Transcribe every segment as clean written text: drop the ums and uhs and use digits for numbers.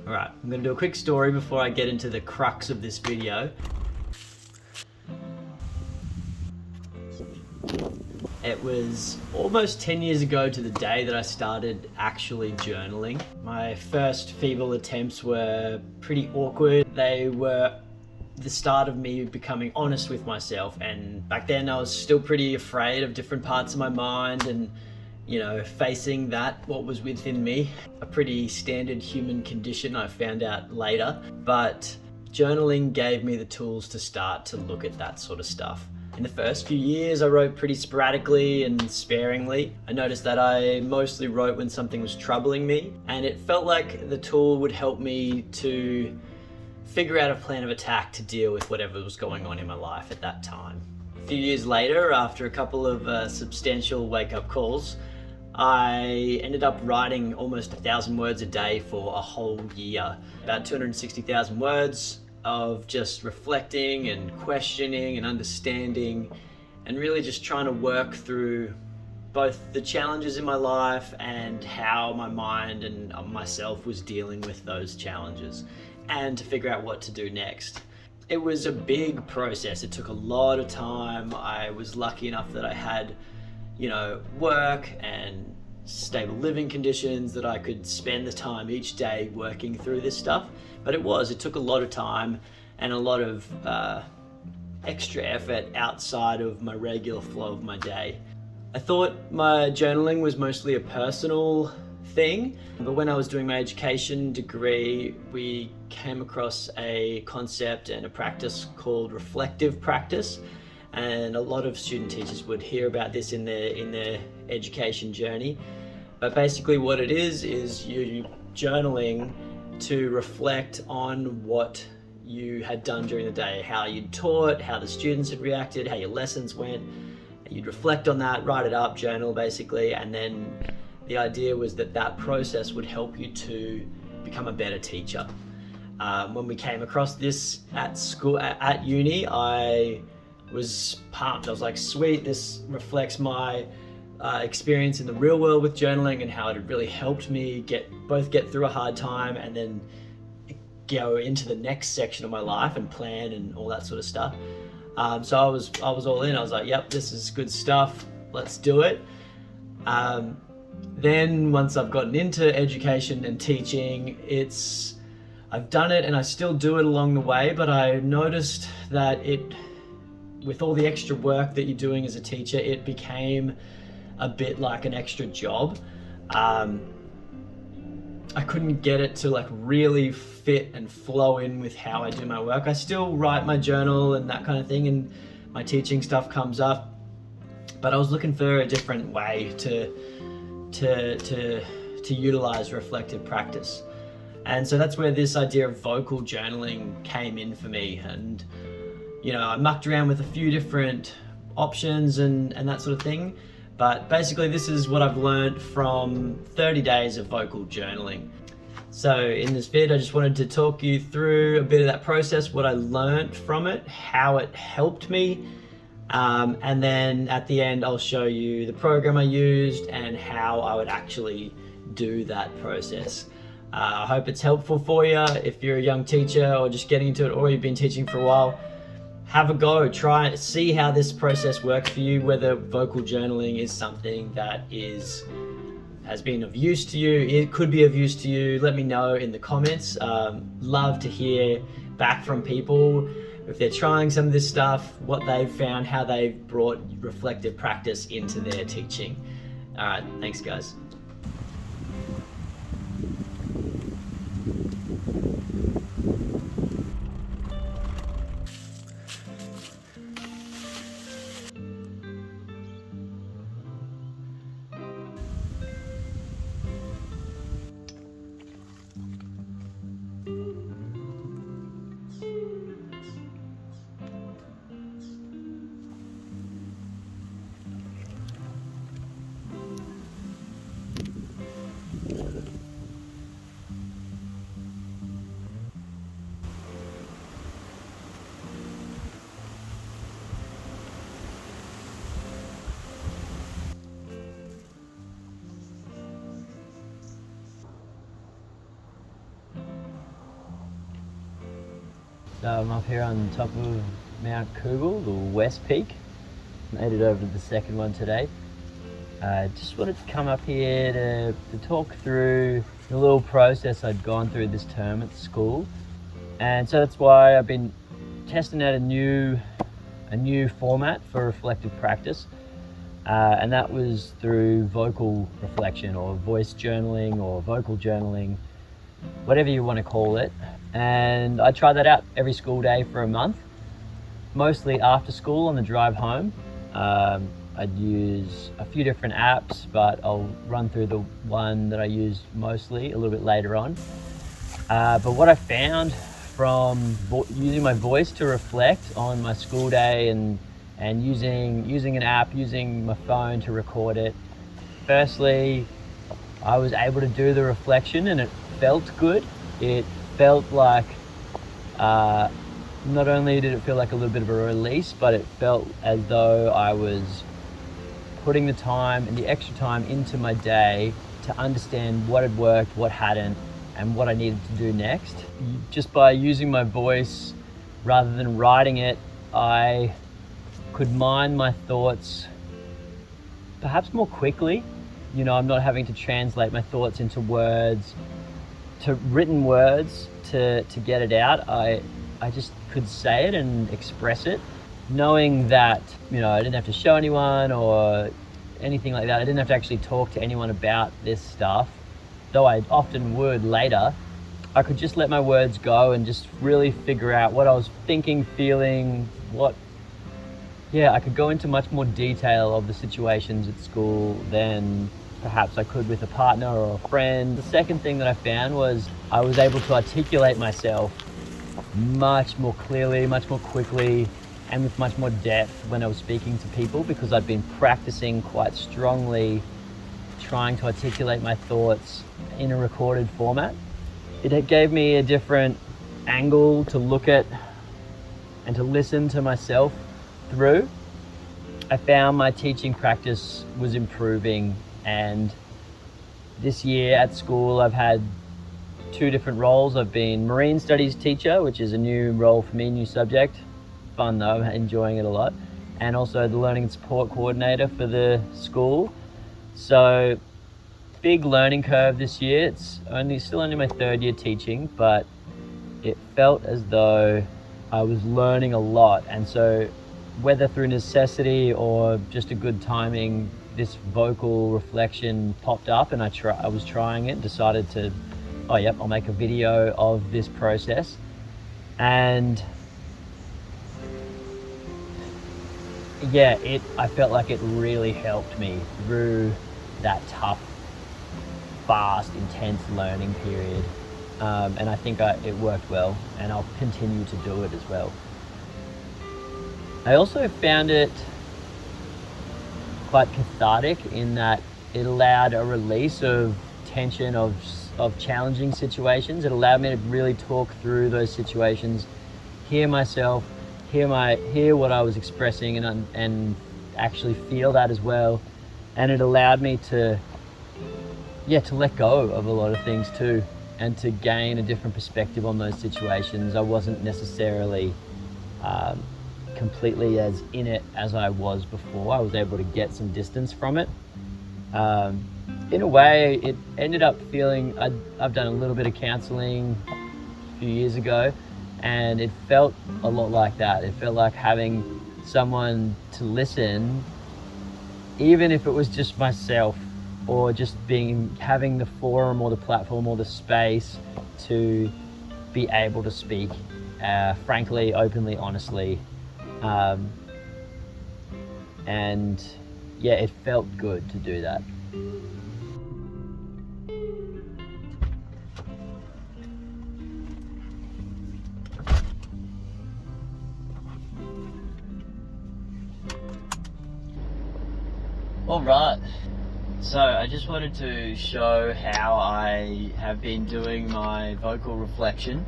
Alright, I'm going to do a quick story before I get into the crux of this video. It was almost 10 years ago to the day that I started actually journaling. My first feeble attempts were pretty awkward. They were the start of me becoming honest with myself, and back then I was still pretty afraid of different parts of my mind and, you know, facing what was within me. A pretty standard human condition, I found out later, but journaling gave me the tools to start to look at that sort of stuff. In the first few years, I wrote pretty sporadically and sparingly. I noticed that I mostly wrote when something was troubling me, and it felt like the tool would help me to figure out a plan of attack to deal with whatever was going on in my life at that time. A few years later, after a couple of substantial wake-up calls, I ended up writing almost 1,000 words a day for a whole year. About 260,000 words of just reflecting and questioning and understanding, and really just trying to work through both the challenges in my life and how my mind and myself was dealing with those challenges, and to figure out what to do next. It was a big process. It took a lot of time. I was lucky enough that I had, you know, work and stable living conditions that I could spend the time each day working through this stuff. But it took a lot of time and a lot of extra effort outside of my regular flow of my day. I thought my journaling was mostly a personal thing, but when I was doing my education degree, we came across a concept and a practice called reflective practice. And a lot of student teachers would hear about this in their education journey. But basically what it is you journaling to reflect on what you had done during the day, how you taught, how the students had reacted, how your lessons went. You'd reflect on that, write it up, journal basically, and then the idea was that process would help you to become a better teacher. When we came across this at school, at uni, I was pumped. I was like, sweet, this reflects my experience in the real world with journaling and how it had really helped me both get through a hard time and then go into the next section of my life and plan and all that sort of stuff. So I was all in. I was like, yep, this is good stuff. Let's do it. Then once I've gotten into education and teaching, I've done it and I still do it along the way, but I noticed that with all the extra work that you're doing as a teacher, it became a bit like an extra job. I couldn't get it to like really fit and flow in with how I do my work. I still write my journal and that kind of thing, and my teaching stuff comes up, but I was looking for a different way to utilize reflective practice. And so that's where this idea of vocal journaling came in for me. And you know, I mucked around with a few different options and that sort of thing. But basically this is what I've learned from 30 days of vocal journaling. So in this vid, I just wanted to talk you through a bit of that process, what I learned from it, how it helped me. And then at the end, I'll show you the program I used and how I would actually do that process. I hope it's helpful for you. If you're a young teacher or just getting into it, or you've been teaching for a while, have a go, try it, see how this process works for you, whether vocal journaling is something that has been of use to you. It could be of use to you. Let me know in the comments. Love to hear back from people if they're trying some of this stuff, what they've found, how they've brought reflective practice into their teaching. All right, thanks guys. So I'm up here on top of Mount Kugel, the West Peak. Made it over to the second one today. Just wanted to come up here to talk through the little process I'd gone through this term at school. And so that's why I've been testing out a new format for reflective practice. And that was through vocal reflection or voice journaling or vocal journaling, whatever you want to call it. And I tried that out every school day for a month, mostly after school on the drive home. I'd use a few different apps, but I'll run through the one that I use mostly a little bit later on. But what I found from using my voice to reflect on my school day and using an app, using my phone to record it, firstly, I was able to do the reflection and it felt good. It felt like, not only did it feel like a little bit of a release, but it felt as though I was putting the time and the extra time into my day to understand what had worked, what hadn't, and what I needed to do next. Just by using my voice rather than writing it, I could mine my thoughts perhaps more quickly. You know, I'm not having to translate my thoughts into words, to written words to get it out. I just could say it and express it, knowing that, you know, I didn't have to show anyone or anything like that. I didn't have to actually talk to anyone about this stuff, though I often would later. I could just let my words go and just really figure out what I was thinking, feeling, I could go into much more detail of the situations at school than perhaps I could with a partner or a friend. The second thing that I found was I was able to articulate myself much more clearly, much more quickly, and with much more depth when I was speaking to people, because I'd been practicing quite strongly trying to articulate my thoughts in a recorded format. It gave me a different angle to look at and to listen to myself through. I found my teaching practice was improving, and this year at school I've had two different roles. I've been marine studies teacher, which is a new role for me, new subject. Fun though, I'm enjoying it a lot. And also the learning and support coordinator for the school. So big learning curve this year. It's still only my third year teaching, but it felt as though I was learning a lot. And so whether through necessity or just a good timing, this vocal reflection popped up, and I was trying it, decided to, I'll make a video of this process. And I felt like it really helped me through that tough, fast, intense learning period. And I think it worked well, and I'll continue to do it as well. I also found it quite cathartic in that it allowed a release of tension of challenging situations. It allowed me to really talk through those situations, hear myself, hear what I was expressing, and actually feel that as well. And it allowed me to let go of a lot of things too, and to gain a different perspective on those situations. I wasn't necessarily completely as in it as I was before. I was able to get some distance from it. In a way, it ended up feeling, I've done a little bit of counseling a few years ago, and it felt a lot like that. It felt like having someone to listen, even if it was just myself, or just having the forum or the platform or the space to be able to speak frankly, openly, honestly. It felt good to do that. All right, so I just wanted to show how I have been doing my vocal reflection.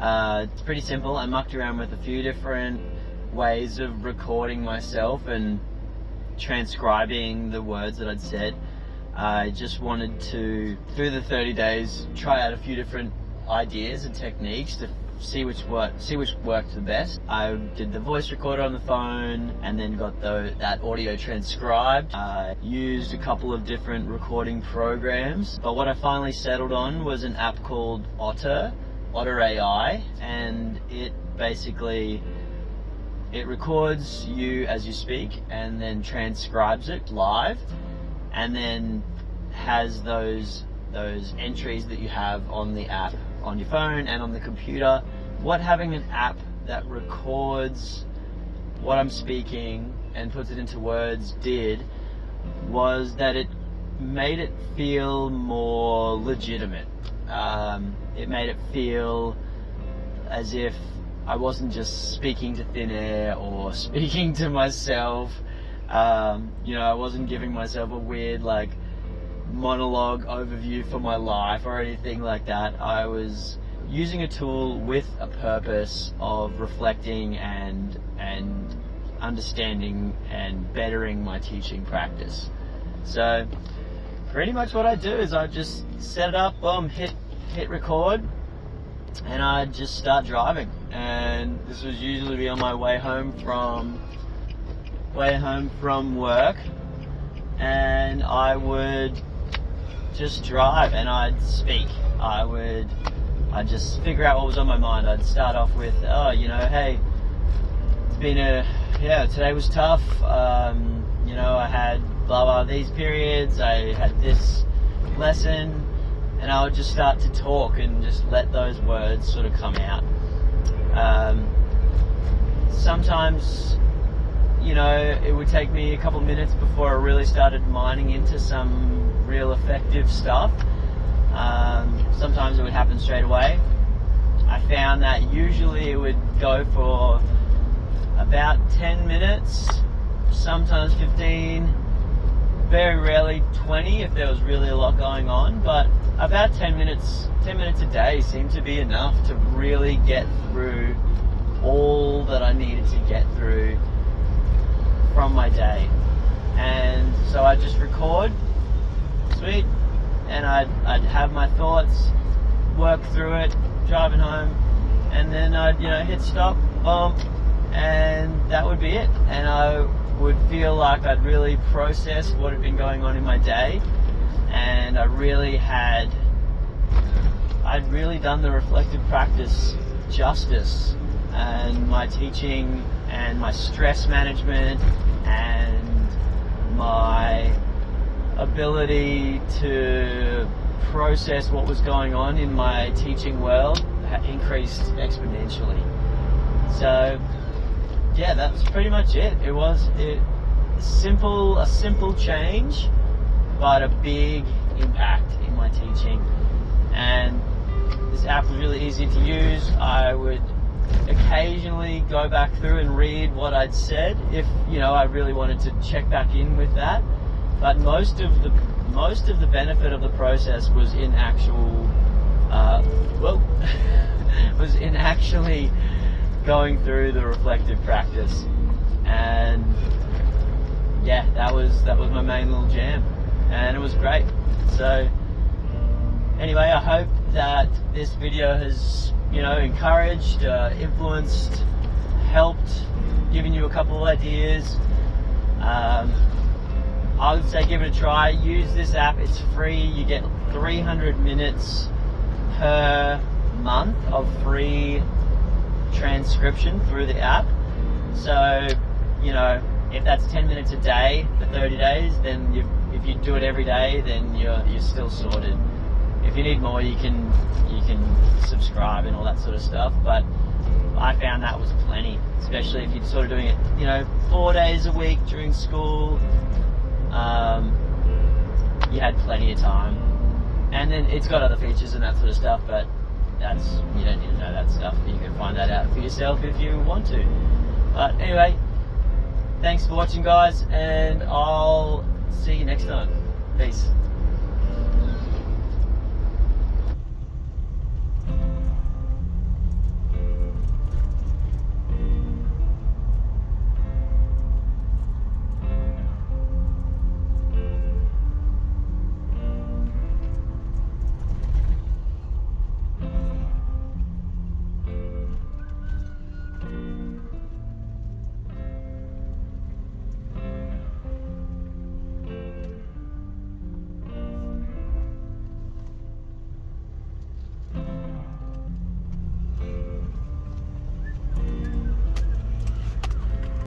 It's pretty simple. I mucked around with a few different ways of recording myself and transcribing the words that I'd said. I just wanted to, through the 30 days, try out a few different ideas and techniques to see which worked the best. I did the voice recorder on the phone and then got that audio transcribed. I used a couple of different recording programs, but what I finally settled on was an app called Otter AI, and it basically records you as you speak and then transcribes it live, and then has those entries that you have on the app on your phone and on the computer. What having an app that records what I'm speaking and puts it into words did was that it made it feel more legitimate. It made it feel as if I wasn't just speaking to thin air or speaking to myself. I wasn't giving myself a weird monologue overview for my life or anything like that. I was using a tool with a purpose of reflecting and understanding and bettering my teaching practice. So pretty much what I do is I just set it up, hit record, and I just start driving. And this was usually be on my way home from work, and I would just drive and I'd speak. I'd just figure out what was on my mind. I'd start off with, hey, it's been today was tough. I had blah blah these periods. I had this lesson, and I would just start to talk and just let those words sort of come out. Sometimes, it would take me a couple minutes before I really started mining into some real effective stuff. Sometimes it would happen straight away. I found that usually it would go for about 10 minutes, sometimes 15, very rarely 20 if there was really a lot going on, but about 10 minutes a day seemed to be enough to really get through all that I needed to get through from my day. And so I'd just record, sweet, and I'd have my thoughts, work through it, driving home, and then I'd hit stop, and that would be it. And I would feel like I'd really processed what had been going on in my day, and I'd really done the reflective practice justice, and my teaching and my stress management and my ability to process what was going on in my teaching world increased exponentially. So yeah, that's pretty much it. It was a simple change, but a big impact in my teaching. And this app was really easy to use. I would occasionally go back through and read what I'd said if I really wanted to check back in with that. But most of the benefit of the process was in actually going through the reflective practice. And yeah, that was my main little jam, and it was great. So anyway, I hope that this video has encouraged, influenced, helped, given you a couple of ideas. I would say give it a try. Use this app. It's free. You get 300 minutes per month of free transcription through the app. So, if that's 10 minutes a day for 30 days, then if you do it every day, then you're still sorted. If you need more, you can subscribe and all that sort of stuff. But I found that was plenty, especially if you're sort of doing it, 4 days a week during school. You had plenty of time, and then it's got other features and that sort of stuff, but you don't need to know that stuff. You can find that out for yourself if you want to. But anyway, thanks for watching, guys, and I'll see you next time. Peace.